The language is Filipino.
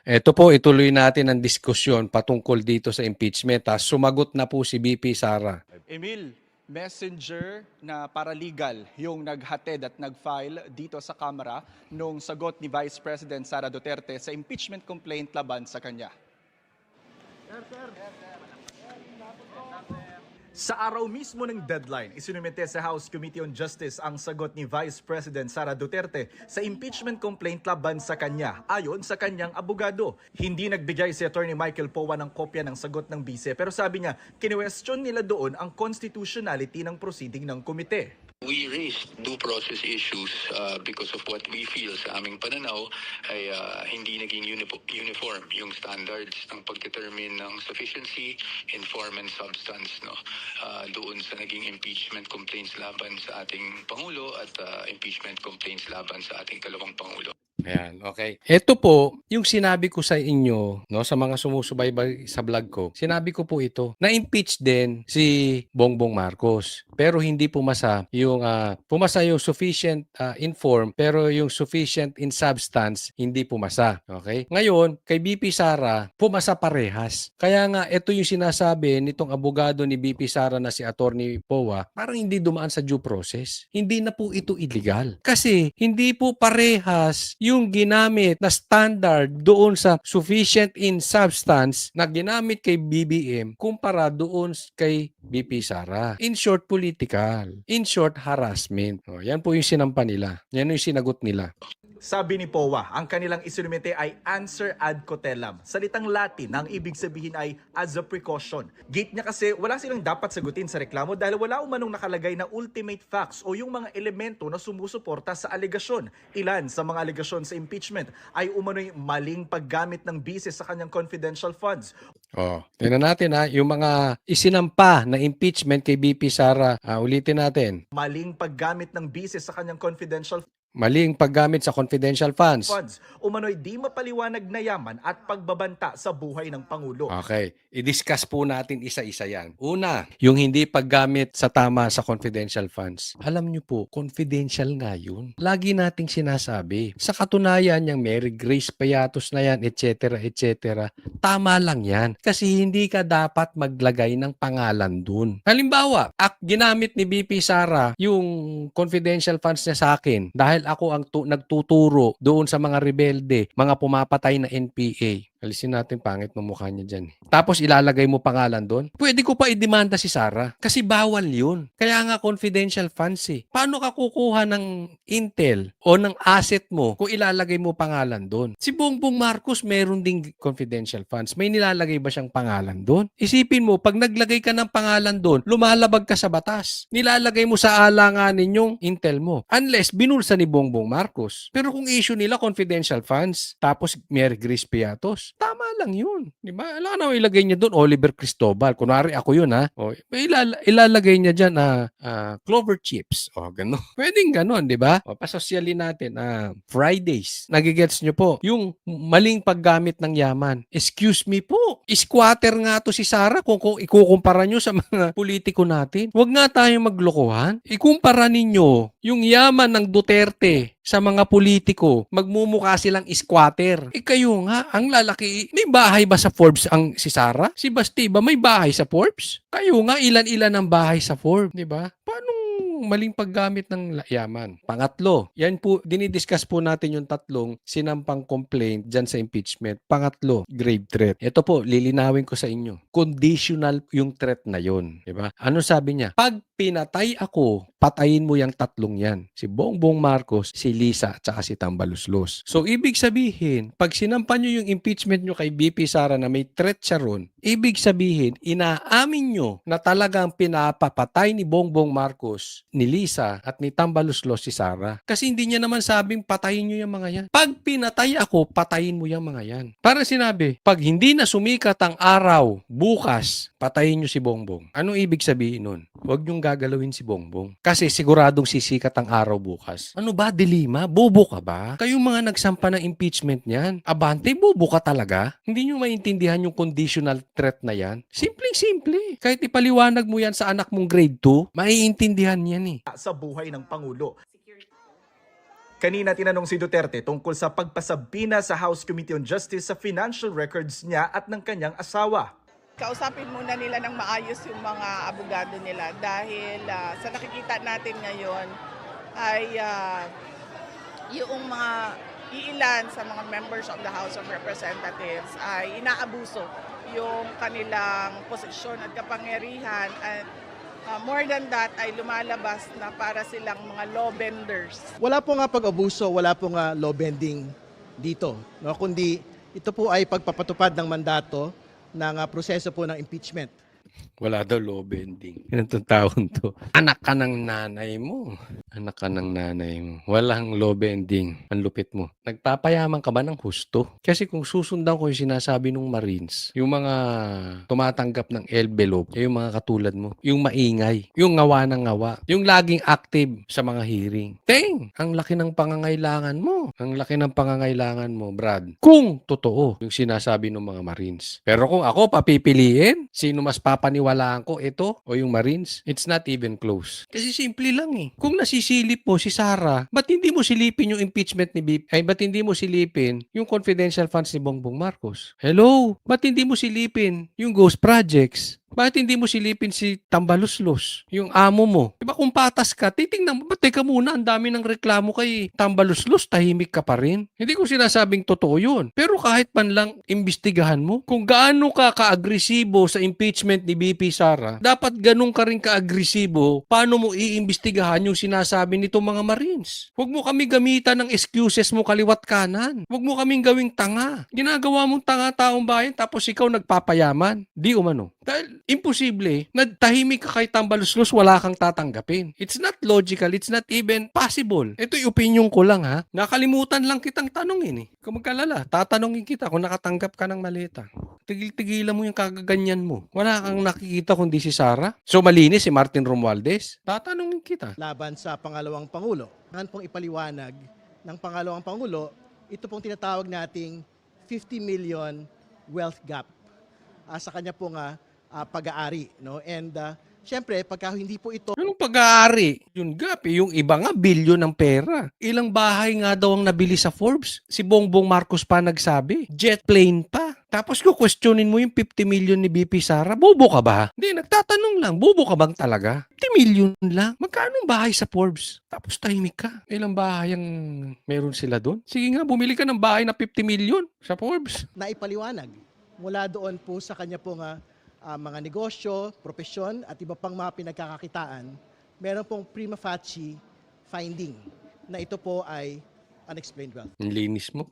Eto po, ituloy natin ang diskusyon patungkol dito sa impeachment. Sumagot na po si VP Sara. Emil, messenger na paralegal yung naghatid at nag-file dito sa Kamara nung sagot ni Vice President Sara Duterte sa impeachment complaint laban sa kanya. Sa araw mismo ng deadline, isinumite sa House Committee on Justice ang sagot ni Vice President Sara Duterte sa impeachment complaint laban sa kanya ayon sa kanyang abogado. Hindi nagbigay si Attorney Michael Powa ng kopya ng sagot ng bise pero sabi niya, kinwestiyon nila doon ang constitutionality ng proceeding ng komite. We raised due process issues because of what we feel sa aming pananaw ay hindi naging uniform yung standards ng pag-determine ng sufficiency in form and substance doon sa naging impeachment complaints laban sa ating Pangulo at impeachment complaints laban sa ating dalawang Pangulo. Ayan, okay. Ito po, yung sinabi ko sa inyo, no, sa mga sumusubaybay sa vlog ko, sinabi ko po ito, na-impeach din si Bongbong Marcos. Pero hindi pumasa yung sufficient in form, pero yung sufficient in substance, hindi pumasa. Okay? Ngayon, kay BP Sara, pumasa parehas. Kaya nga, ito yung sinasabi nitong abogado ni BP Sara na si Attorney Powa, parang hindi dumaan sa due process. Hindi na po ito illegal. Kasi, hindi po parehas yung ginamit na standard doon sa sufficient in substance na ginamit kay BBM kumpara doon kay BP Sara. In short, political. In short, harassment. Yan po yung sinampa nila. Yan yung sinagot nila. Sabi ni Powa, ang kanilang isinumite ay answer ad cotellam. Salitang Latin, ang ibig sabihin ay as a precaution. Gate niya kasi wala silang dapat sagutin sa reklamo dahil wala umanong nakalagay na ultimate facts o yung mga elemento na sumusuporta sa alegasyon. Ilan sa mga alegasyon sa impeachment ay umano'y maling paggamit ng bise sa kanyang confidential funds. Tingnan natin yung mga isinampa na impeachment kay BP Sara. Ulitin natin. Maling paggamit ng bise sa kanyang confidential Maling paggamit sa confidential funds. Umano'y di mapaliwanag na yaman at pagbabanta sa buhay ng Pangulo. Okay. I-discuss po natin isa-isa yan. Una, yung hindi paggamit sa tama sa confidential funds. Alam nyo po, confidential nga yun. Lagi nating sinasabi. Sa katunayan yung Mary Grace Payatos na yan, etc. etc. Tama lang yan. Kasi hindi ka dapat maglagay ng pangalan dun. Halimbawa, ginamit ni BP Sara yung confidential funds niya sa akin dahil ako ang nagtuturo doon sa mga rebelde, mga pumapatay na NPA. Alisin natin, pangit ng mukha niya dyan. Tapos ilalagay mo pangalan doon. Pwede ko pa idemanda si Sara kasi bawal yun. Kaya nga confidential funds eh. Paano ka kukuha ng intel o ng asset mo kung ilalagay mo pangalan doon? Si Bongbong Marcos meron ding confidential funds. May nilalagay ba siyang pangalan doon? Isipin mo, pag naglagay ka ng pangalan doon, lumalabag ka sa batas. Nilalagay mo sa alanganin yung intel mo. Unless binulsa ni Bongbong Marcos. Pero kung issue nila confidential funds, tapos Mary Grace Piatos, tama lang yun. Di ba? Alam na ilagay niya doon Oliver Cristobal. Kunwari ako yun O, ilalagay niya dyan clover chips. O, gano'n. Pwedeng gano'n, di ba? O, pasosyalin natin. Fridays. Nagigets niyo po. Yung maling paggamit ng yaman. Excuse me po. Squatter nga to si Sara kung ikukumpara niyo sa mga politiko natin. Huwag nga tayong maglokohan. Ikumpara ninyo yung yaman ng Duterte sa mga politiko, magmumukha silang squatter. Kayo nga, ang lalaki, may bahay ba sa Forbes ang si Sara? Si Basti ba may bahay sa Forbes? Kayo nga, ilan-ilan ang bahay sa Forbes, di ba? Paano maling paggamit ng yaman? Pangatlo, yan po, dinidiscuss po natin yung tatlong sinampang complaint dyan sa impeachment. Pangatlo, grave threat. Ito po, lilinawin ko sa inyo. Conditional yung threat na yun. Di ba? Ano sabi niya? Pag pinatay ako, patayin mo yung tatlong yan. Si Bongbong Marcos, si Lisa, at saka si Tambaluslos. So, ibig sabihin, pag sinampan nyo yung impeachment nyo kay BP Sara na may threat siya ron, ibig sabihin, inaamin nyo na talagang pinapapatay ni Bongbong Marcos, ni Lisa, at ni Tambaluslos si Sara. Kasi hindi niya naman sabing patayin nyo yung mga yan. Pag pinatay ako, patayin mo yung mga yan. Para sinabi, pag hindi na sumikat ang araw, bukas, patayin nyo si Bongbong. Anong ibig sabihin nun? Huwag nyong gagalawin si Bongbong. Kasi siguradong sisikat ang araw bukas. Ano ba, dilima? Bobo ka ba? Kayong mga nagsampa ng impeachment niyan. Abante, bobo ka talaga? Hindi nyo maintindihan yung conditional threat na yan? Simpleng-simple. Kahit ipaliwanag mo yan sa anak mong grade 2, maiintindihan yan eh. Sa buhay ng Pangulo. Kanina tinanong si Duterte tungkol sa pagpasabina sa House Committee on Justice sa financial records niya at ng kanyang asawa. Kausapin muna nila ng maayos yung mga abogado nila dahil sa nakikita natin ngayon ay yung mga iilan sa mga members of the House of Representatives ay inaabuso yung kanilang posisyon at kapangyarihan at more than that ay lumalabas na para silang mga law benders. Wala po nga pag-abuso, wala po nga law bending dito, no? Kundi ito po ay pagpapatupad ng mandato ng proseso po ng impeachment. Wala daw law bending. Yan ang taon to. Anak ka ng nanay mo. Anak ka ng nanay mo. Walang law bending. Ang lupit mo. Nagpapayaman ka ba ng husto? Kasi kung susundan ko yung sinasabi ng Marines, yung mga tumatanggap ng envelope, yung mga katulad mo, yung maingay, yung ngawa ng ngawa, yung laging active sa mga hearing. Ang laki ng pangangailangan mo. Ang laki ng pangangailangan mo, Brad. Kung totoo yung sinasabi ng mga Marines. Pero kung ako papipiliin, sino mas papaniwalaan ko, ito o yung Marines? It's not even close. Kasi simple lang eh. Kung nasisilip mo si Sara, ba't hindi mo silipin yung impeachment ni BP? Ay, ba't hindi mo silipin yung confidential funds ni Bongbong Marcos? Hello? Ba't hindi mo silipin yung ghost projects? Bakit hindi mo silipin si Tambaluslos, yung amo mo? Diba kung patas ka, titingnan mo, ba't teka muna, ang dami ng reklamo kay Tambaluslos, tahimik ka pa rin? Hindi ko sinasabing totoo yun. Pero kahit man lang imbestigahan mo, kung gaano ka ka-agresibo sa impeachment ni BP Sara, dapat ganun ka rin ka-agresibo, paano mo iimbestigahan yung sinasabi nito mga Marines? Huwag mo kami gamitan ng excuses mo kaliwat kanan. Huwag mo kaming gawing tanga. Ginagawa mong tanga taong bayan, tapos ikaw nagpapayaman. Di umano. Dahil imposible, nagtahimik ka kay Tambaluslos, wala kang tatanggapin. It's not logical, it's not even possible. Ito yung opinion ko lang ha. Nakalimutan lang kitang tanongin eh. Kung magkalala, tatanungin kita kung nakatanggap ka ng maleta. Tigil-tigilan mo yung kagaganyan mo. Wala kang nakikita kundi si Sara. So malinis si Martin Romualdez. Tatanungin kita. Laban sa pangalawang Pangulo. Ngayon pong ipaliwanag ng pangalawang Pangulo, ito pong tinatawag nating 50 million wealth gap sa kanya pong pag-aari. No? And syempre, pagka hindi po ito Anong pag-aari? Yun gap eh. Yung iba nga, bilyon ng pera. Ilang bahay nga daw ang nabili sa Forbes. Si Bongbong Marcos pa nagsabi. Jet plane pa. Tapos kung questionin mo yung 50 million ni BP Sara, bobo ka ba? Hindi, nagtatanong lang. Bobo ka bang talaga? 50 million lang? Magkano ang bahay sa Forbes? Tapos tahimik ka. Ilang bahay ang meron sila doon? Sige nga, bumili ka ng bahay na 50 million sa Forbes. na ipaliwanag mula doon po sa kanya pong mga negosyo, propesyon at iba pang mga pinagkakakitaan, meron pong prima facie finding na ito po ay unexplained wealth. Ang linis mo.